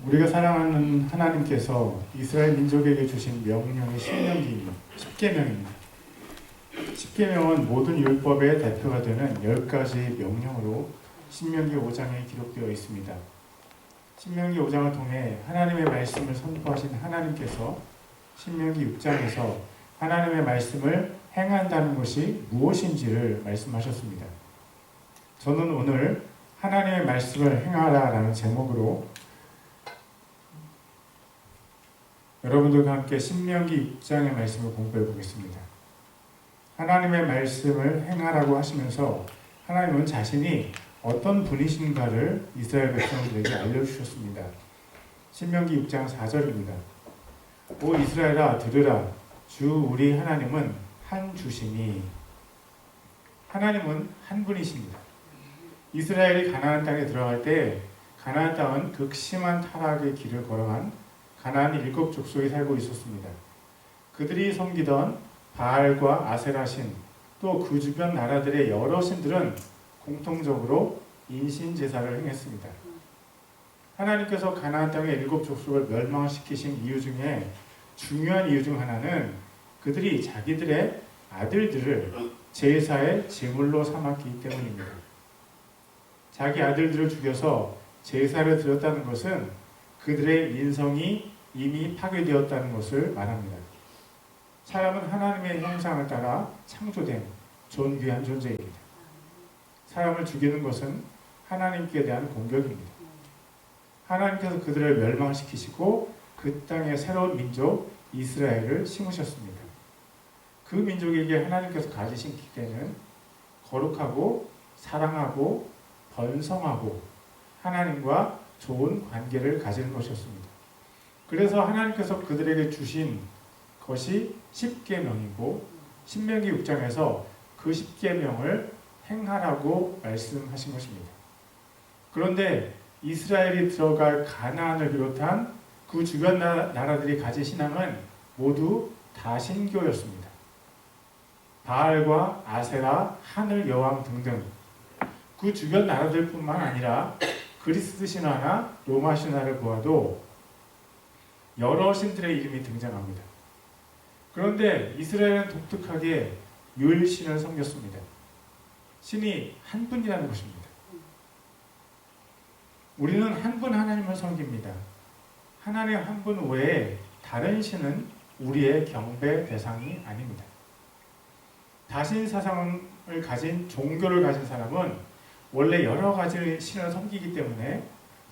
우리가 사랑하는 하나님께서 이스라엘 민족에게 주신 명령이 신명기 10계명입니다. 10계명은 모든 율법의 대표가 되는 10가지 명령으로 신명기 5장에 기록되어 있습니다. 신명기 5장을 통해 하나님의 말씀을 선포하신 하나님께서 신명기 6장에서 하나님의 말씀을 행한다는 것이 무엇인지를 말씀하셨습니다. 저는 오늘 하나님의 말씀을 행하라 라는 제목으로 여러분들과 함께 신명기 6장의 말씀을 공부해 보겠습니다. 하나님의 말씀을 행하라고 하시면서 하나님은 자신이 어떤 분이신가를 이스라엘 백성들에게 알려주셨습니다. 신명기 6장 4절입니다. 오 이스라엘아 들으라. 주 우리 하나님은 한 주시니. 하나님은 한 분이십니다. 이스라엘이 가나안 땅에 들어갈 때 가나안 땅은 극심한 타락의 길을 걸어간 가나안 7 족속이 살고 있었습니다. 그들이 섬기던 바알과 아세라신 또 그 주변 나라들의 여러 신들은 공통적으로 인신제사를 행했습니다. 하나님께서 가나안 땅의 7 족속을 멸망시키신 이유 중에 중요한 이유 중 하나는 그들이 자기들의 아들들을 제사의 제물로 삼았기 때문입니다. 자기 아들들을 죽여서 제사를 드렸다는 것은 그들의 인성이 이미 파괴되었다는 것을 말합니다. 사람은 하나님의 형상을 따라 창조된 존귀한 존재입니다. 사람을 죽이는 것은 하나님께 대한 공격입니다. 하나님께서 그들을 멸망시키시고 그 땅에 새로운 민족 이스라엘을 심으셨습니다. 그 민족에게 하나님께서 가지신 기대는 거룩하고 사랑하고 번성하고 하나님과 좋은 관계를 가지는 것이었습니다. 그래서 하나님께서 그들에게 주신 것이 10계명이고 신명기 6장에서 그 10계명을 행하라고 말씀하신 것입니다. 그런데 이스라엘이 들어갈 가나안을 비롯한 그 주변 나라들이 가진 신앙은 모두 다신교였습니다. 바알과 아세라, 하늘 여왕 등등 그 주변 나라들뿐만 아니라 그리스 신화나 로마 신화를 보아도 여러 신들의 이름이 등장합니다. 그런데 이스라엘은 독특하게 유일신을 섬겼습니다. 신이 한 분이라는 것입니다. 우리는 한 분 하나님을 섬깁니다. 하나님 한 분 외에 다른 신은 우리의 경배 대상이 아닙니다. 다신 사상을 가진 종교를 가진 사람은 원래 여러 가지 신을 섬기기 때문에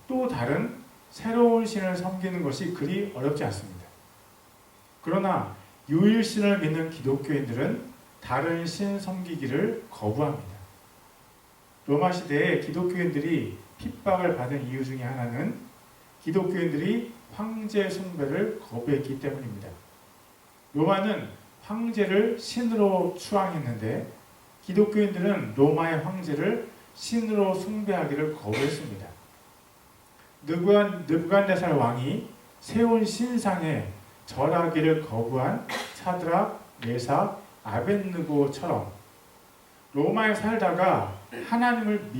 또 다른 새로운 신을 섬기는 것이 그리 어렵지 않습니다. 그러나 유일신을 믿는 기독교인들은 다른 신 섬기기를 거부합니다. 로마 시대에 기독교인들이 핍박을 받은 이유 중에 하나는 기독교인들이 황제 숭배를 거부했기 때문입니다. 로마는 황제를 신으로 추앙했는데 기독교인들은 로마의 황제를 신으로 숭배하기를 거부했습니다. 느부갓네살 왕이 세운 신상에 절하기를 거부한 사드락, 메삭, 아벳느고처럼 로마에 살다가 하나님을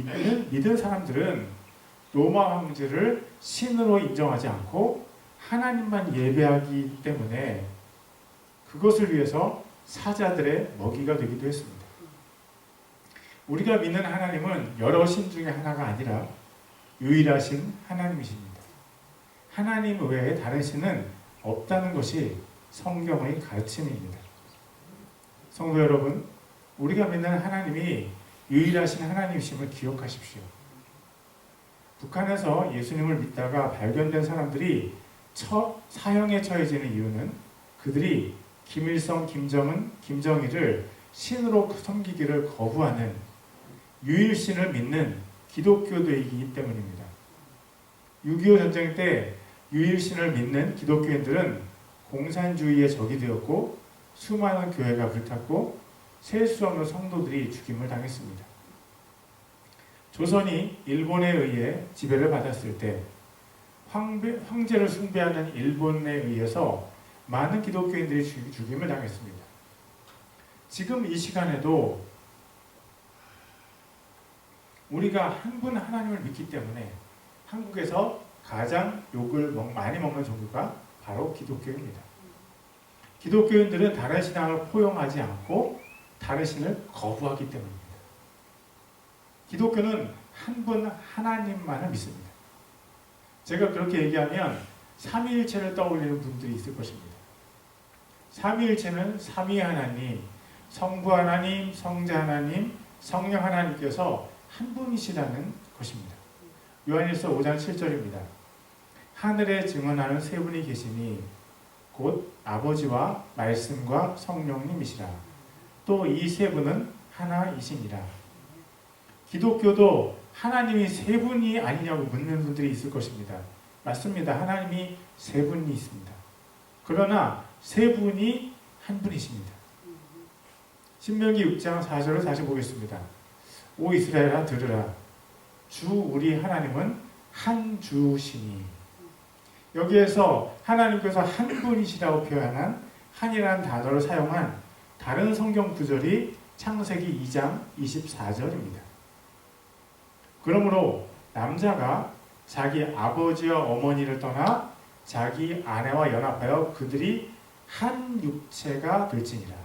믿은 사람들은 로마 황제를 신으로 인정하지 않고 하나님만 예배하기 때문에 그것을 위해서 사자들의 먹이가 되기도 했습니다. 우리가 믿는 하나님은 여러 신 중에 하나가 아니라 유일하신 하나님이십니다. 하나님 외에 다른 신은 없다는 것이 성경의 가르침입니다. 성도 여러분, 우리가 믿는 하나님이 유일하신 하나님이심을 기억하십시오. 북한에서 예수님을 믿다가 발견된 사람들이 사형에 처해지는 이유는 그들이 김일성, 김정은, 김정일을 신으로 섬기기를 거부하는 유일신을 믿는 기독교도이기 때문입니다. 6.25 전쟁 때 유일신을 믿는 기독교인들은 공산주의의 적이 되었고 수많은 교회가 불탔고 셀 수 없는 성도들이 죽임을 당했습니다. 조선이 일본에 의해 지배를 받았을 때 황제를 숭배하는 일본에 의해서 많은 기독교인들이 죽임을 당했습니다. 지금 이 시간에도 우리가 한 분 하나님을 믿기 때문에 한국에서 가장 욕을 많이 먹는 종교가 바로 기독교입니다. 기독교인들은 다른 신앙을 포용하지 않고 다른 신을 거부하기 때문입니다. 기독교는 한 분 하나님만을 믿습니다. 제가 그렇게 얘기하면 삼위일체를 떠올리는 분들이 있을 것입니다. 삼위일체는 삼위 하나님, 성부 하나님, 성자 하나님, 성령 하나님께서 한 분이시라는 것입니다. 요한일서 5장 7절입니다. 하늘에 증언하는 세 분이 계시니 곧 아버지와 말씀과 성령님이시라. 또 이 세 분은 하나이시니라. 기독교도 하나님이 세 분이 아니냐고 묻는 분들이 있을 것입니다. 맞습니다. 하나님이 세 분이 있습니다. 그러나 세 분이 한 분이십니다. 신명기 6장 4절을 다시 보겠습니다. 오 이스라엘아 들으라. 주 우리 하나님은 한 주시니. 여기에서 하나님께서 한 분이시라고 표현한 한이라는 단어를 사용한 다른 성경 구절이 창세기 2장 24절입니다. 그러므로 남자가 자기 아버지와 어머니를 떠나 자기 아내와 연합하여 그들이 한 육체가 될지니라.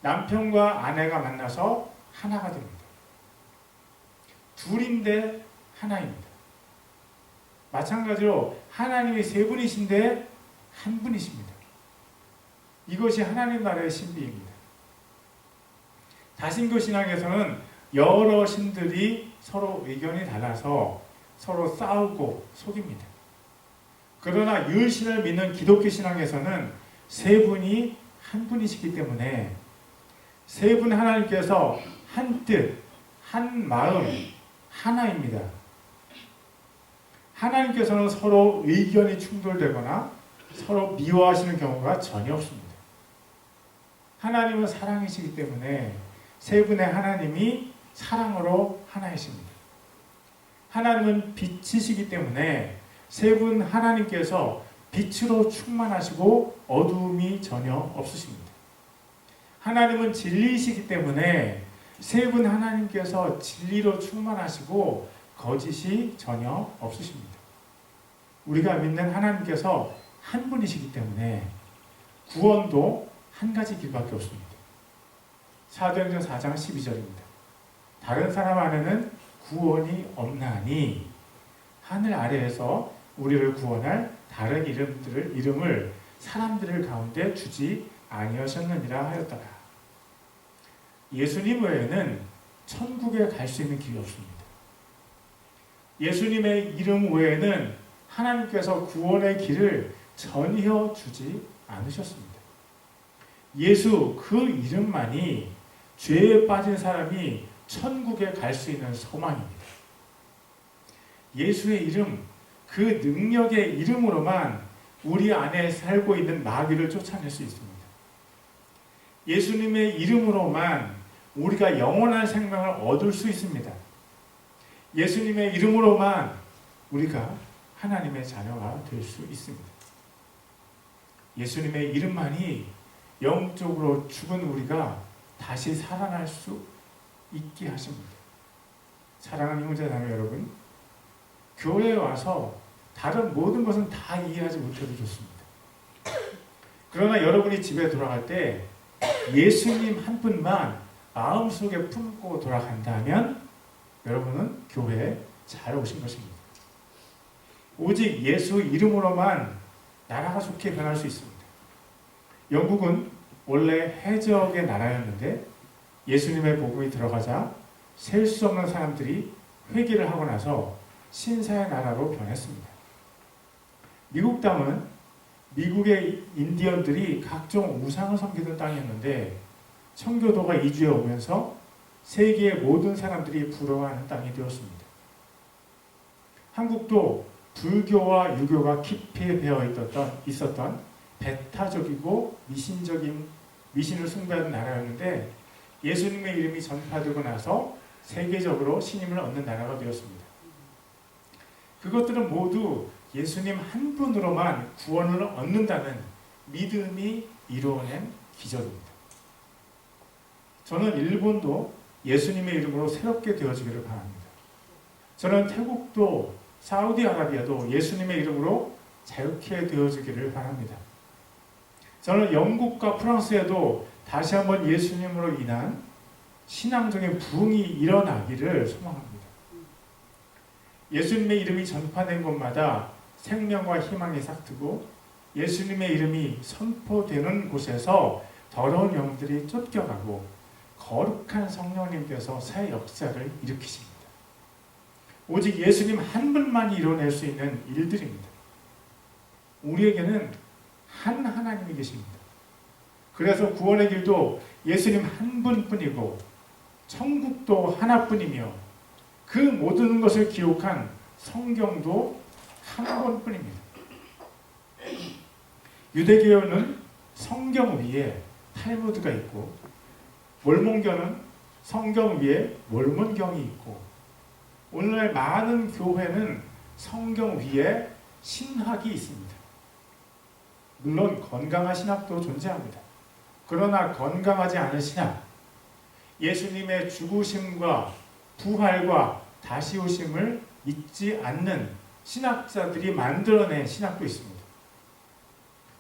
남편과 아내가 만나서 하나가 됩니다. 둘인데 하나입니다. 마찬가지로 하나님이 세 분이신데 한 분이십니다. 이것이 하나님 나라의 신비입니다. 다신교 신앙에서는 여러 신들이 서로 의견이 달라서 서로 싸우고 속입니다. 그러나 유일신을 믿는 기독교 신앙에서는 세 분이 한 분이시기 때문에 세 분 하나님께서 한 뜻, 한 마음, 하나입니다. 하나님께서는 서로 의견이 충돌되거나 서로 미워하시는 경우가 전혀 없습니다. 하나님은 사랑이시기 때문에 세 분의 하나님이 사랑으로 하나이십니다. 하나님은 빛이시기 때문에 세 분 하나님께서 빛으로 충만하시고 어두움이 전혀 없으십니다. 하나님은 진리이시기 때문에 세 분 하나님께서 진리로 충만하시고 거짓이 전혀 없으십니다. 우리가 믿는 하나님께서 한 분이시기 때문에 구원도 한 가지 길밖에 없습니다. 사도행전 4장 12절입니다. 다른 사람 안에는 구원이 없나니 하늘 아래에서 우리를 구원할 다른 이름을 사람들 가운데 주지 아니하셨느니라 하였더라. 예수님 외에는 천국에 갈 수 있는 길이 없습니다. 예수님의 이름 외에는 하나님께서 구원의 길을 전혀 주지 않으셨습니다. 예수 그 이름만이 죄에 빠진 사람이 천국에 갈 수 있는 소망입니다. 예수의 이름, 그 능력의 이름으로만 우리 안에 살고 있는 마귀를 쫓아낼 수 있습니다. 예수님의 이름으로만 우리가 영원한 생명을 얻을 수 있습니다. 예수님의 이름으로만 우리가 하나님의 자녀가 될 수 있습니다. 예수님의 이름만이 영적으로 죽은 우리가 다시 살아날 수 있게 하십니다. 사랑하는 형제자매 여러분, 교회에 와서 다른 모든 것은 다 이해하지 못해도 좋습니다. 그러나 여러분이 집에 돌아갈 때 예수님 한 분만 마음속에 품고 돌아간다면 여러분은 교회에 잘 오신 것입니다. 오직 예수 이름으로만 나라가 좋게 변할 수 있습니다. 영국은 원래 해적의 나라였는데 예수님의 복음이 들어가자 셀 수 없는 사람들이 회개를 하고 나서 신사의 나라로 변했습니다. 미국 땅은 미국의 인디언들이 각종 우상을 섬기던 땅이었는데 청교도가 이주해 오면서 세계의 모든 사람들이 부러워하는 땅이 되었습니다. 한국도 불교와 유교가 깊이 배어 있었던 배타적이고 미신을 숭배하는 나라였는데 예수님의 이름이 전파되고 나서 세계적으로 신임을 얻는 나라가 되었습니다. 그것들은 모두 예수님 한 분으로만 구원을 얻는다는 믿음이 이루어낸 기적입니다. 저는 일본도 예수님의 이름으로 새롭게 되어지기를 바랍니다. 저는 태국도 사우디아라비아도 예수님의 이름으로 자유케 되어지기를 바랍니다. 저는 영국과 프랑스에도 다시 한번 예수님으로 인한 신앙적인 부흥이 일어나기를 소망합니다. 예수님의 이름이 전파된 곳마다 생명과 희망이 싹트고 예수님의 이름이 선포되는 곳에서 더러운 영들이 쫓겨가고 거룩한 성령님께서 새 역사를 일으키십니다. 오직 예수님 한 분만이 이뤄낼 수 있는 일들입니다. 우리에게는 한 하나님이 계십니다. 그래서 구원의 길도 예수님 한 분뿐이고 천국도 하나뿐이며 그 모든 것을 기록한 성경도 한 권뿐입니다. 유대교는 성경 위에 탈무드가 있고 몰몬교는 성경 위에 몰몬경이 있고 오늘날 많은 교회는 성경 위에 신학이 있습니다. 물론 건강한 신학도 존재합니다. 그러나 건강하지 않은 신학, 예수님의 죽으심과 부활과 다시 오심을 믿지 않는 신학자들이 만들어낸 신학도 있습니다.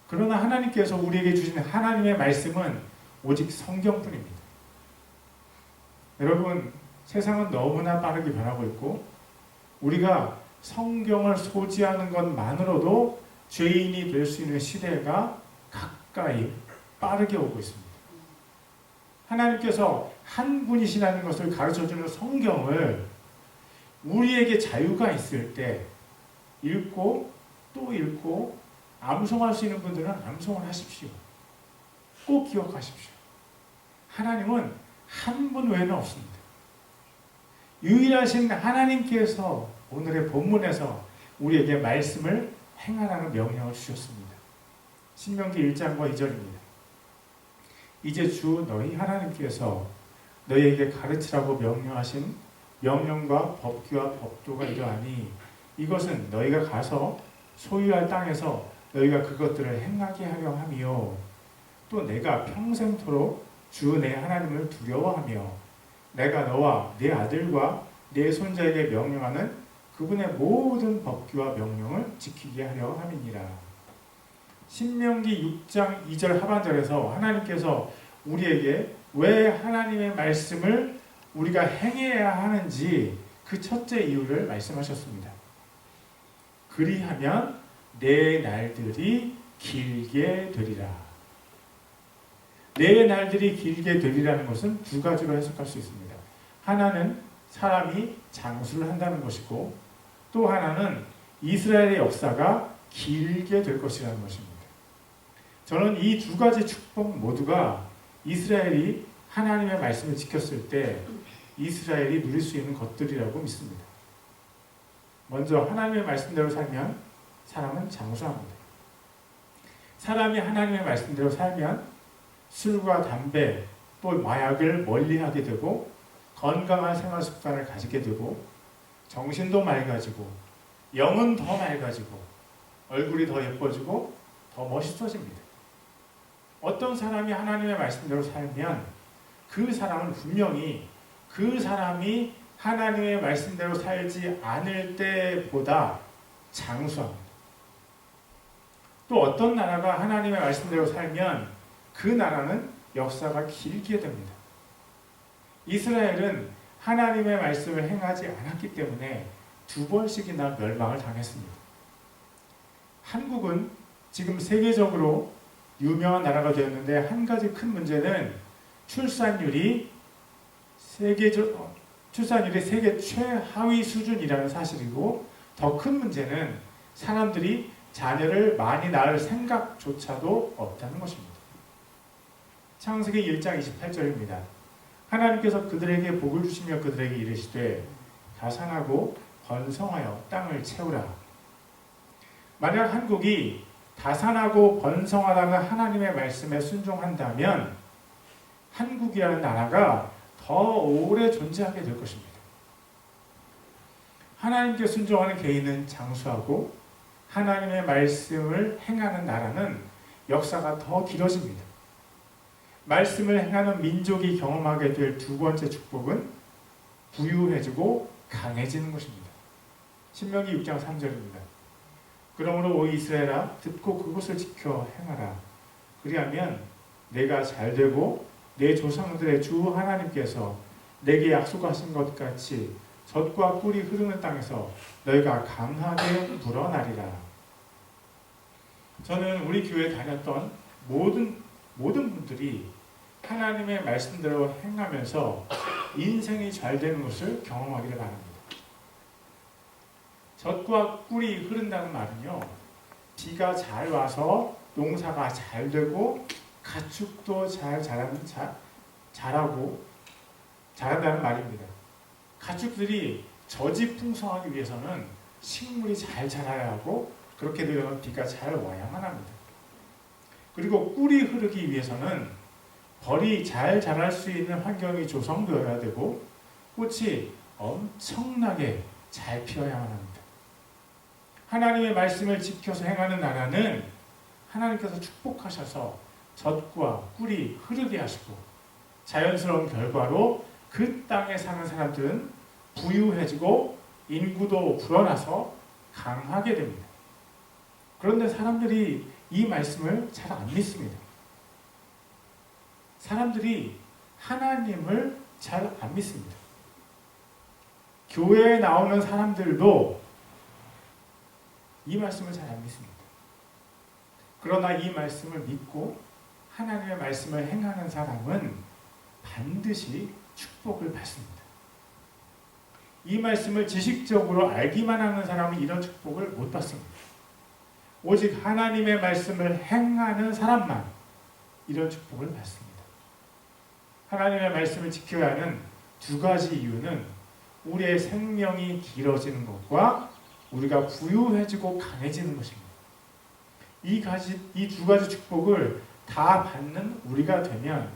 그러나 하나님께서 우리에게 주신 하나님의 말씀은 오직 성경뿐입니다. 여러분, 세상은 너무나 빠르게 변하고 있고 우리가 성경을 소지하는 것만으로도 죄인이 될 수 있는 시대가 가까이 빠르게 오고 있습니다. 하나님께서 한 분이시라는 것을 가르쳐주는 성경을 우리에게 자유가 있을 때 읽고 또 읽고 암송할 수 있는 분들은 암송을 하십시오. 꼭 기억하십시오. 하나님은 한 분 외에는 없습니다. 유일하신 하나님께서 오늘의 본문에서 우리에게 말씀을 행하라는 명령을 주셨습니다. 신명기 1장과 2절입니다. 이제 주 너희 하나님께서 너희에게 가르치라고 명령하신 명령과 법규와 법도가 이러하니 이것은 너희가 가서 소유할 땅에서 너희가 그것들을 행하게 하려 함이요 또 내가 평생토록 주 내 하나님을 두려워하며 내가 너와 네 아들과 네 손자에게 명령하는 그분의 모든 법규와 명령을 지키게 하려 함이니라. 신명기 6장 2절 하반절에서 하나님께서 우리에게 왜 하나님의 말씀을 우리가 행해야 하는지 그 첫째 이유를 말씀하셨습니다. 그리하면 내 날들이 길게 되리라. 내 날들이 길게 되리라는 것은 두 가지로 해석할 수 있습니다. 하나는 사람이 장수를 한다는 것이고 또 하나는 이스라엘의 역사가 길게 될 것이라는 것입니다. 저는 이 두 가지 축복 모두가 이스라엘이 하나님의 말씀을 지켰을 때 이스라엘이 누릴 수 있는 것들이라고 믿습니다. 먼저 하나님의 말씀대로 살면 사람은 장수합니다. 사람이 하나님의 말씀대로 살면 술과 담배 또 마약을 멀리하게 되고 건강한 생활 습관을 가지게 되고 정신도 맑아지고 영은 더 맑아지고 얼굴이 더 예뻐지고 더 멋있어집니다. 어떤 사람이 하나님의 말씀대로 살면 그 사람은 분명히 그 사람이 하나님의 말씀대로 살지 않을 때보다 장수합니다. 또 어떤 나라가 하나님의 말씀대로 살면 그 나라는 역사가 길게 됩니다. 이스라엘은 하나님의 말씀을 행하지 않았기 때문에 2번씩이나 멸망을 당했습니다. 한국은 지금 세계적으로 유명한 나라가 되었는데 한 가지 큰 문제는 출산율이 세계 최하위 수준이라는 사실이고 더 큰 문제는 사람들이 자녀를 많이 낳을 생각조차도 없다는 것입니다. 창세기 1장 28절입니다. 하나님께서 그들에게 복을 주시며 그들에게 이르시되 다산하고 번성하여 땅을 채우라. 만약 한국이 다산하고 번성하라는 하나님의 말씀에 순종한다면 한국이라는 나라가 더 오래 존재하게 될 것입니다. 하나님께 순종하는 개인은 장수하고 하나님의 말씀을 행하는 나라는 역사가 더 길어집니다. 말씀을 행하는 민족이 경험하게 될 두 번째 축복은 부유해지고 강해지는 것입니다. 신명기 6장 3절입니다. 그러므로 오 이스라엘아 듣고 그것을 지켜 행하라. 그리하면 내가 잘되고 내 조상들의 주 하나님께서 내게 약속하신 것 같이 젖과 꿀이 흐르는 땅에서 너희가 강하게 물어나리라. 저는 우리 교회에 다녔던 모든 분들이 하나님의 말씀대로 행하면서 인생이 잘 되는 것을 경험하기를 바랍니다. 젖과 꿀이 흐른다는 말은요, 비가 잘 와서 농사가 잘 되고 가축도 자란다는 말입니다. 가축들이 젖이 풍성하기 위해서는 식물이 잘 자라야 하고, 그렇게 되려면 비가 잘 와야만 합니다. 그리고 꿀이 흐르기 위해서는 벌이 잘 자랄 수 있는 환경이 조성되어야 되고, 꽃이 엄청나게 잘 피어야만 합니다. 하나님의 말씀을 지켜서 행하는 나라는 하나님께서 축복하셔서 젖과 꿀이 흐르게 하시고, 자연스러운 결과로 그 땅에 사는 사람들은 부유해지고 인구도 불어나서 강하게 됩니다. 그런데 사람들이 이 말씀을 잘 안 믿습니다. 사람들이 하나님을 잘 안 믿습니다. 교회에 나오는 사람들도 이 말씀을 잘 안 믿습니다. 그러나 이 말씀을 믿고 하나님의 말씀을 행하는 사람은 반드시 축복을 받습니다. 이 말씀을 지식적으로 알기만 하는 사람은 이런 축복을 못 받습니다. 오직 하나님의 말씀을 행하는 사람만 이런 축복을 받습니다. 하나님의 말씀을 지켜야 하는 두 가지 이유는 우리의 생명이 길어지는 것과 우리가 부유해지고 강해지는 것입니다. 이 두 가지 축복을 다 받는 우리가 되면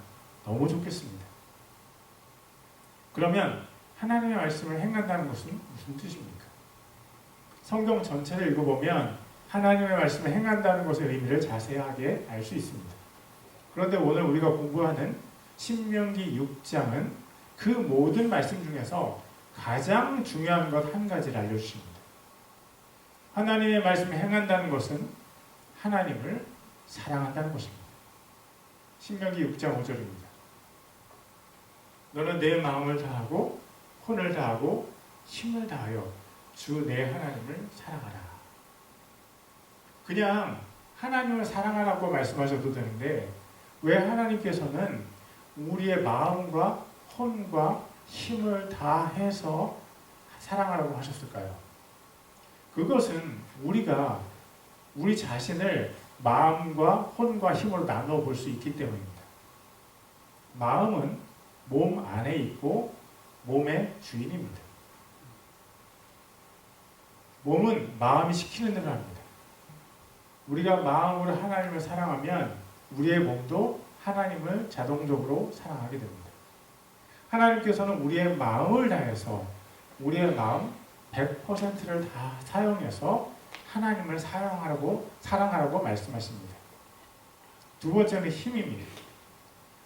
너무 좋겠습니다. 그러면 하나님의 말씀을 행한다는 것은 무슨 뜻입니까? 성경 전체를 읽어보면 하나님의 말씀을 행한다는 것의 의미를 자세하게 알 수 있습니다. 그런데 오늘 우리가 공부하는 신명기 6장은 그 모든 말씀 중에서 가장 중요한 것 한 가지를 알려주십니다. 하나님의 말씀을 행한다는 것은 하나님을 사랑한다는 것입니다. 신명기 6장 5절입니다. 너는 내 마음을 다하고 혼을 다하고 힘을 다하여 주 내 하나님을 사랑하라. 그냥 하나님을 사랑하라고 말씀하셔도 되는데 왜 하나님께서는 우리의 마음과 혼과 힘을 다해서 사랑하라고 하셨을까요? 그것은 우리가 우리 자신을 마음과 혼과 힘으로 나누어 볼 수 있기 때문입니다. 마음은 몸 안에 있고 몸의 주인입니다. 몸은 마음이 시키는 대로 합니다. 우리가 마음으로 하나님을 사랑하면 우리의 몸도 하나님을 자동적으로 사랑하게 됩니다. 하나님께서는 우리의 마음을 다해서 우리의 마음 100%를 다 사용해서 하나님을 사랑하라고 말씀하십니다. 두 번째는 힘입니다.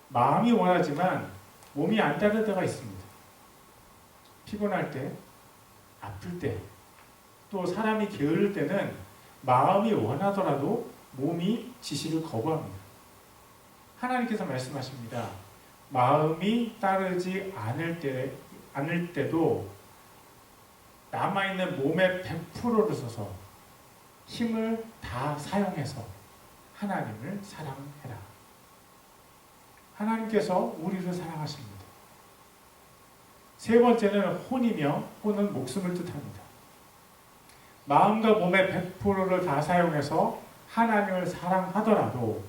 마음이 원하지만 몸이 안 따를 때가 있습니다. 피곤할 때, 아플 때, 또 사람이 게으를 때는 마음이 원하더라도 몸이 지시를 거부합니다. 하나님께서 말씀하십니다. 마음이 따르지 않을 때도 남아있는 몸의 100%를 써서 힘을 다 사용해서 하나님을 사랑해라. 하나님께서 우리를 사랑하십니다. 세 번째는 혼이며 혼은 목숨을 뜻합니다. 마음과 몸의 100%를 다 사용해서 하나님을 사랑하더라도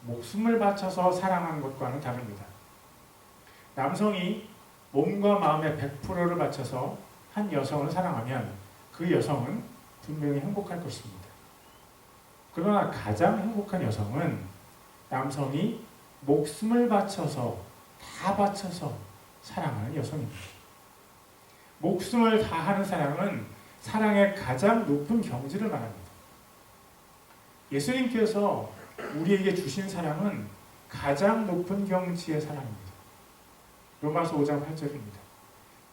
목숨을 바쳐서 사랑하는 것과는 다릅니다. 남성이 몸과 마음의 100%를 바쳐서 한 여성을 사랑하면 그 여성은 분명히 행복할 것입니다. 그러나 가장 행복한 여성은 남성이 목숨을 바쳐서 다 바쳐서 사랑하는 여성입니다. 목숨을 다하는 사랑은 사랑의 가장 높은 경지를 말합니다. 예수님께서 우리에게 주신 사랑은 가장 높은 경지의 사랑입니다. 로마서 5장 8절입니다.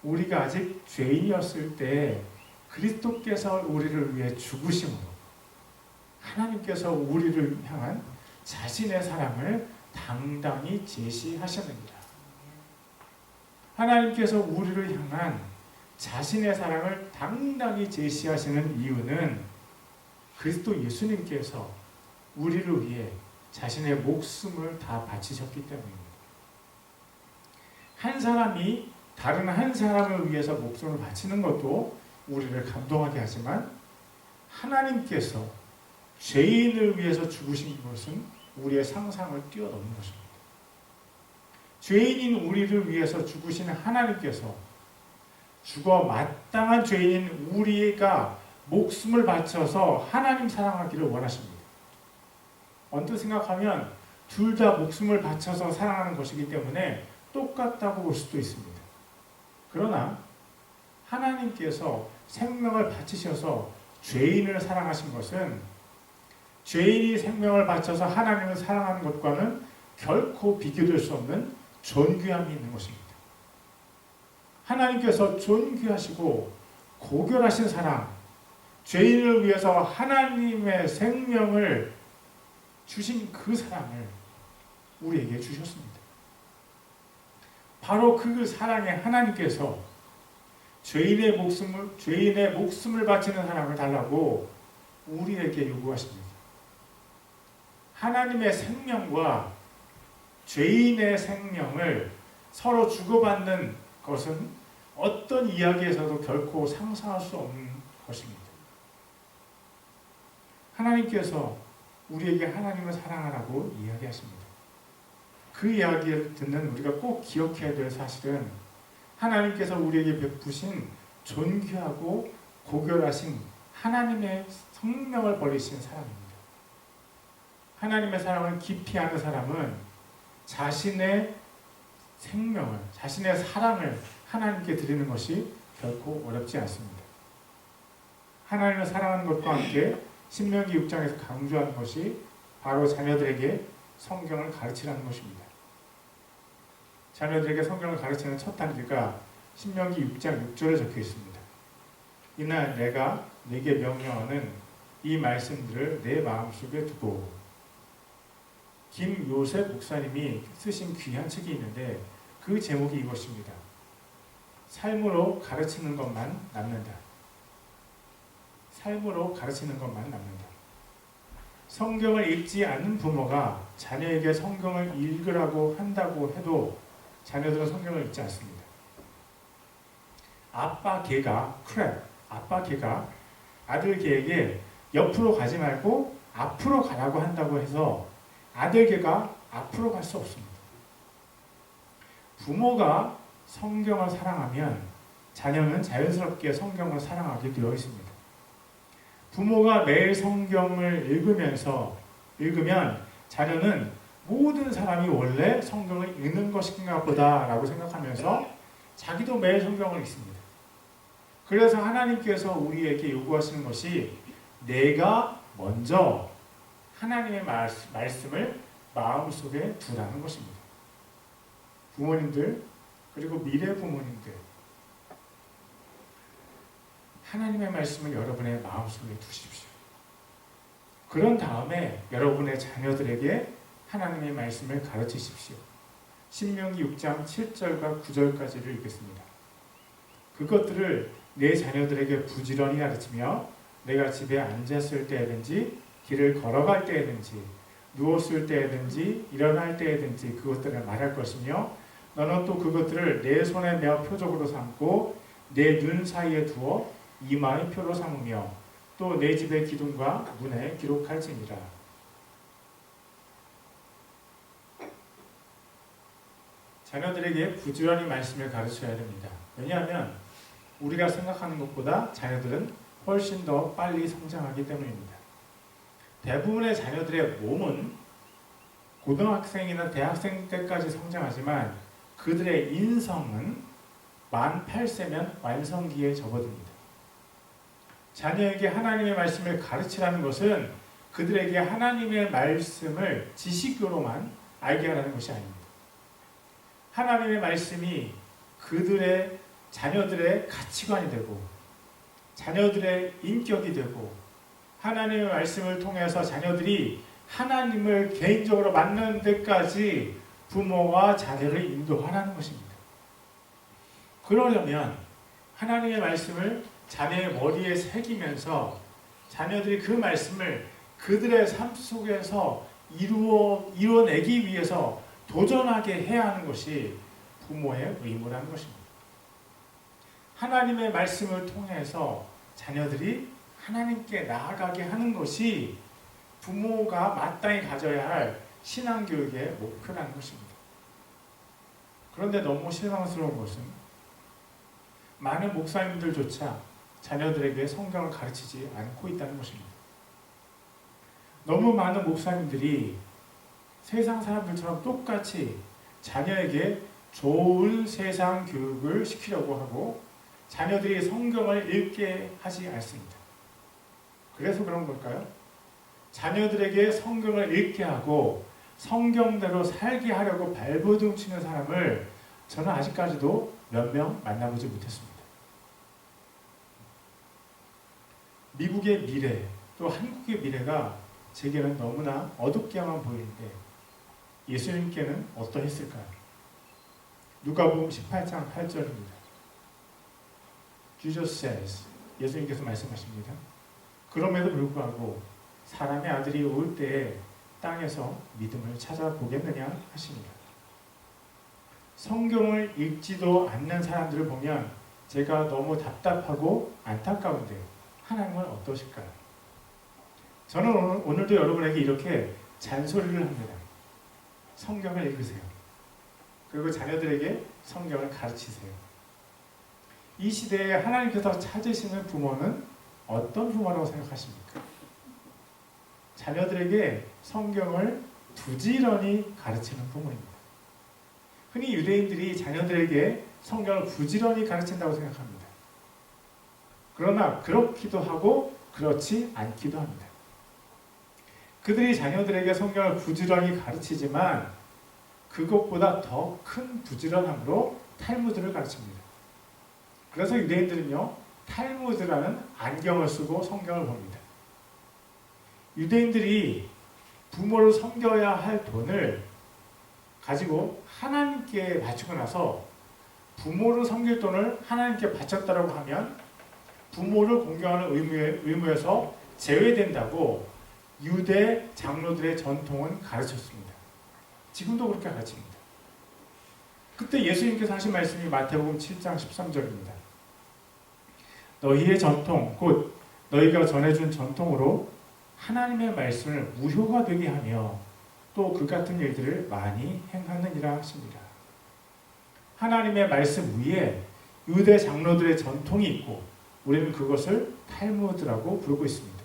우리가 아직 죄인이었을 때 그리스도께서 우리를 위해 죽으심으로 하나님께서 우리를 향한 자신의 사랑을 당당히 제시하셨습니다. 하나님께서 우리를 향한 자신의 사랑을 당당히 제시하시는 이유는 그리스도 예수님께서 우리를 위해 자신의 목숨을 다 바치셨기 때문입니다. 한 사람이 다른 한 사람을 위해서 목숨을 바치는 것도 우리를 감동하게 하지만 하나님께서 죄인을 위해서 죽으신 것은 우리의 상상을 뛰어넘는 것입니다. 죄인인 우리를 위해서 죽으시는 하나님께서 죽어 마땅한 죄인인 우리가 목숨을 바쳐서 하나님 사랑하기를 원하십니다. 언뜻 생각하면 둘 다 목숨을 바쳐서 사랑하는 것이기 때문에 똑같다고 볼 수도 있습니다. 그러나 하나님께서 생명을 바치셔서 죄인을 사랑하신 것은 죄인이 생명을 바쳐서 하나님을 사랑하는 것과는 결코 비교될 수 없는 존귀함이 있는 것입니다. 하나님께서 존귀하시고 고결하신 사랑, 죄인을 위해서 하나님의 생명을 주신 그 사랑을 우리에게 주셨습니다. 바로 그 사랑의 하나님께서 죄인의 목숨을 바치는 사랑을 달라고 우리에게 요구하십니다. 하나님의 생명과 죄인의 생명을 서로 주고받는 것은 어떤 이야기에서도 결코 상상할 수 없는 것입니다. 하나님께서 우리에게 하나님을 사랑하라고 이야기하십니다. 그 이야기를 듣는 우리가 꼭 기억해야 될 사실은 하나님께서 우리에게 베푸신 존귀하고 고결하신 하나님의 생명을 버리신 사랑입니다. 하나님의 사랑을 깊이 아는 사람은 자신의 생명을, 자신의 사랑을 하나님께 드리는 것이 결코 어렵지 않습니다. 하나님을 사랑하는 것과 함께 신명기 6장에서 강조하는 것이 바로 자녀들에게 성경을 가르치라는 것입니다. 자녀들에게 성경을 가르치는 첫 단계가 신명기 6장 6절에 적혀 있습니다. 이날 내가 네게 명령하는 이 말씀들을 내 마음속에 두고. 김요셉 목사님이 쓰신 귀한 책이 있는데 그 제목이 이것입니다. 삶으로 가르치는 것만 남는다. 삶으로 가르치는 것만 남는다. 성경을 읽지 않는 부모가 자녀에게 성경을 읽으라고 한다고 해도 자녀들은 성경을 읽지 않습니다. 아빠 개가 아들 개에게 옆으로 가지 말고 앞으로 가라고 한다고 해서 아들 개가 앞으로 갈 수 없습니다. 부모가 성경을 사랑하면 자녀는 자연스럽게 성경을 사랑하게 되어 있습니다. 부모가 매일 성경을 읽으면 자녀는 모든 사람이 원래 성경을 읽는 것인가 보다 라고 생각하면서 자기도 매일 성경을 읽습니다. 그래서 하나님께서 우리에게 요구하시는 것이 내가 먼저 하나님의 말씀을 마음속에 두라는 것입니다. 부모님들 그리고 미래 부모님들 하나님의 말씀을 여러분의 마음속에 두십시오. 그런 다음에 여러분의 자녀들에게 하나님의 말씀을 가르치십시오. 신명기 6장 7절과 9절까지를 읽겠습니다. 그것들을 내 자녀들에게 부지런히 가르치며 내가 집에 앉았을 때든지 길을 걸어갈 때든지 누웠을 때든지 일어날 때든지 그것들을 말할 것이며 너는 또 그것들을 내 손에 메어 표적으로 삼고 내 눈 사이에 두어 이마의 표로 삼으며 또 내 집의 기둥과 문에 기록할지니라. 자녀들에게 부지런히 말씀을 가르쳐야 됩니다. 왜냐하면 우리가 생각하는 것보다 자녀들은 훨씬 더 빨리 성장하기 때문입니다. 대부분의 자녀들의 몸은 고등학생이나 대학생 때까지 성장하지만 그들의 인성은 만 8세면 완성기에 접어듭니다. 자녀에게 하나님의 말씀을 가르치라는 것은 그들에게 하나님의 말씀을 지식으로만 알게 하라는 것이 아닙니다. 하나님의 말씀이 자녀들의 가치관이 되고 자녀들의 인격이 되고 하나님의 말씀을 통해서 자녀들이 하나님을 개인적으로 만나는 데까지 부모와 자녀를 인도하라는 것입니다. 그러려면 하나님의 말씀을 자녀의 머리에 새기면서 자녀들이 그 말씀을 그들의 삶 속에서 이루어내기 위해서 도전하게 해야 하는 것이 부모의 의무라는 것입니다. 하나님의 말씀을 통해서 자녀들이 하나님께 나아가게 하는 것이 부모가 마땅히 가져야 할 신앙교육의 목표라는 것입니다. 그런데 너무 실망스러운 것은 많은 목사님들조차 자녀들에게 성경을 가르치지 않고 있다는 것입니다. 너무 많은 목사님들이 세상 사람들처럼 똑같이 자녀에게 좋은 세상 교육을 시키려고 하고 자녀들이 성경을 읽게 하지 않습니다. 그래서 그런 걸까요? 자녀들에게 성경을 읽게 하고 성경대로 살게 하려고 발버둥 치는 사람을 저는 아직까지도 몇 명 만나보지 못했습니다. 미국의 미래, 또 한국의 미래가 제게는 너무나 어둡게만 보이는데 예수님께는 어떠했을까요? 누가복음 18장 8절입니다. Jesus says, 예수님께서 말씀하십니다. 그럼에도 불구하고 사람의 아들이 올 때에 땅에서 믿음을 찾아보겠느냐 하십니다. 성경을 읽지도 않는 사람들을 보면 제가 너무 답답하고 안타까운데 하나님은 어떠실까요? 저는 오늘도 여러분에게 이렇게 잔소리를 합니다. 성경을 읽으세요. 그리고 자녀들에게 성경을 가르치세요. 이 시대에 하나님께서 찾으시는 부모는 어떤 부모라고 생각하십니까? 자녀들에게 성경을 부지런히 가르치는 부모입니다. 흔히 유대인들이 자녀들에게 성경을 부지런히 가르친다고 생각합니다. 그러나 그렇기도 하고 그렇지 않기도 합니다. 그들이 자녀들에게 성경을 부지런히 가르치지만 그것보다 더 큰 부지런함으로 탈무드를 가르칩니다. 그래서 유대인들은요, 탈무드라는 안경을 쓰고 성경을 봅니다. 유대인들이 부모를 섬겨야 할 돈을 가지고 하나님께 바치고 나서 부모를 섬길 돈을 하나님께 바쳤다고 하면 부모를 공경하는 의무에서 제외된다고 유대 장로들의 전통은 가르쳤습니다. 지금도 그렇게 가르칩니다. 그때 예수님께서 하신 말씀이 마태복음 7장 13절입니다. 너희의 전통, 곧 너희가 전해준 전통으로 하나님의 말씀을 무효가 되게 하며 또 그 같은 일들을 많이 행하느니라 하십니다. 하나님의 말씀 위에 유대 장로들의 전통이 있고 우리는 그것을 탈무드라고 부르고 있습니다.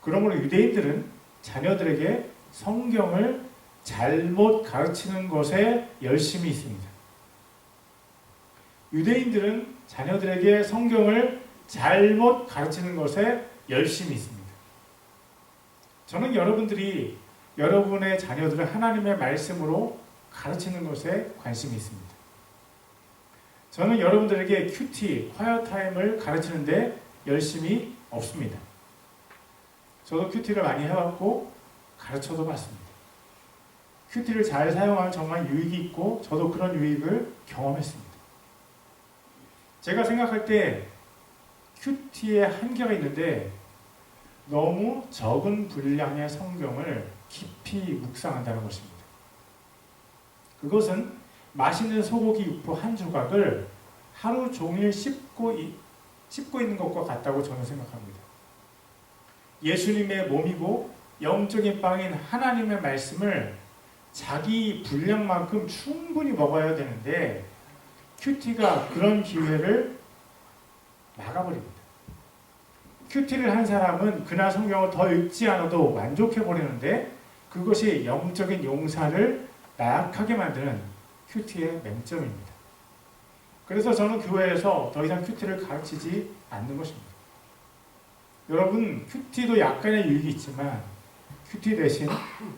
그러므로 유대인들은 자녀들에게 성경을 잘못 가르치는 것에 열심히 있습니다. 유대인들은 자녀들에게 성경을 잘못 가르치는 것에 열심히 있습니다. 저는 여러분들이 여러분의 자녀들을 하나님의 말씀으로 가르치는 것에 관심이 있습니다. 저는 여러분들에게 큐티, 콰이어 타임을 가르치는데 열심히 없습니다. 저도 큐티를 많이 해왔고 가르쳐도 봤습니다. 큐티를 잘 사용하면 정말 유익이 있고 저도 그런 유익을 경험했습니다. 제가 생각할 때 큐티에 한계가 있는데 너무 적은 분량의 성경을 깊이 묵상한다는 것입니다. 그것은 맛있는 소고기 육포 한 조각을 하루 종일 씹고 있는 것과 같다고 저는 생각합니다. 예수님의 몸이고 영적인 빵인 하나님의 말씀을 자기 분량만큼 충분히 먹어야 되는데 큐티가 그런 기회를 막아버립니다. 큐티를 한 사람은 그날 성경을 더 읽지 않아도 만족해버리는데 그것이 영적인 용사를 나약하게 만드는 큐티의 맹점입니다. 그래서 저는 교회에서 더 이상 큐티를 가르치지 않는 것입니다. 여러분, 큐티도 약간의 유익이 있지만 큐티 대신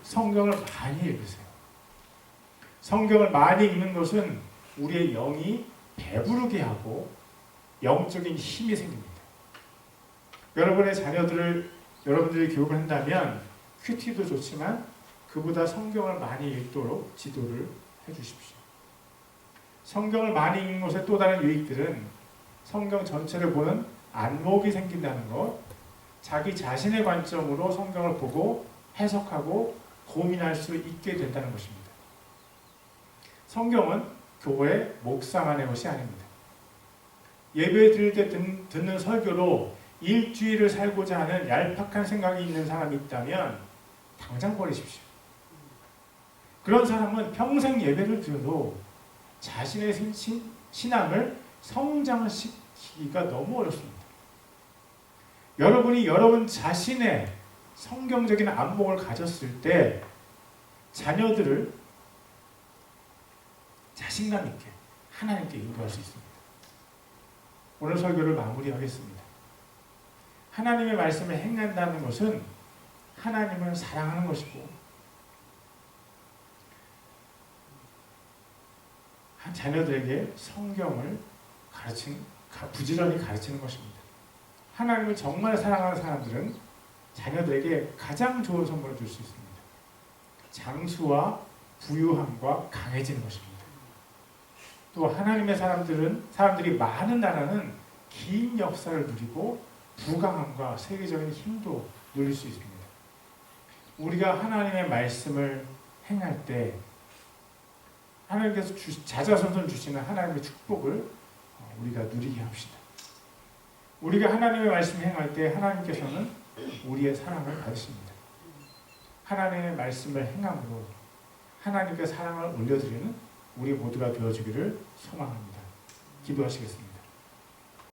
성경을 많이 읽으세요. 성경을 많이 읽는 것은 우리의 영이 배부르게 하고 영적인 힘이 생깁니다. 여러분의 자녀들을 여러분들이 교육을 한다면 큐티도 좋지만 그보다 성경을 많이 읽도록 지도를 해주십시오. 성경을 많이 읽는 것의 또 다른 유익들은 성경 전체를 보는 안목이 생긴다는 것, 자기 자신의 관점으로 성경을 보고 해석하고 고민할 수 있게 된다는 것입니다. 성경은 교회 목사만의 것이 아닙니다. 예배 드릴 때 듣는 설교로 일주일을 살고자 하는 얄팍한 생각이 있는 사람이 있다면 당장 버리십시오. 그런 사람은 평생 예배를 드려도 자신의 신앙을 성장시키기가 너무 어렵습니다. 여러분이 여러분 자신의 성경적인 안목을 가졌을 때 자녀들을 자신감 있게 하나님께 인도할 수 있습니다. 오늘 설교를 마무리하겠습니다. 하나님의 말씀을 행한다는 것은 하나님을 사랑하는 것이고 자녀들에게 성경을 부지런히 가르치는 것입니다. 하나님을 정말 사랑하는 사람들은 자녀들에게 가장 좋은 선물을 줄 수 있습니다. 장수와 부유함과 강해지는 것입니다. 또 하나님의 사람들이 많은 나라는 긴 역사를 누리고 부강함과 세계적인 힘도 누릴 수 있습니다. 우리가 하나님의 말씀을 행할 때 하나님께서 자자손손 주시는 하나님의 축복을 우리가 누리게 합시다. 우리가 하나님의 말씀을 행할 때 하나님께서는 우리의 사랑을 받으십니다. 하나님의 말씀을 행함으로 하나님께 사랑을 올려드리는 우리 모두가 되어주기를 소망합니다. 기도하시겠습니다.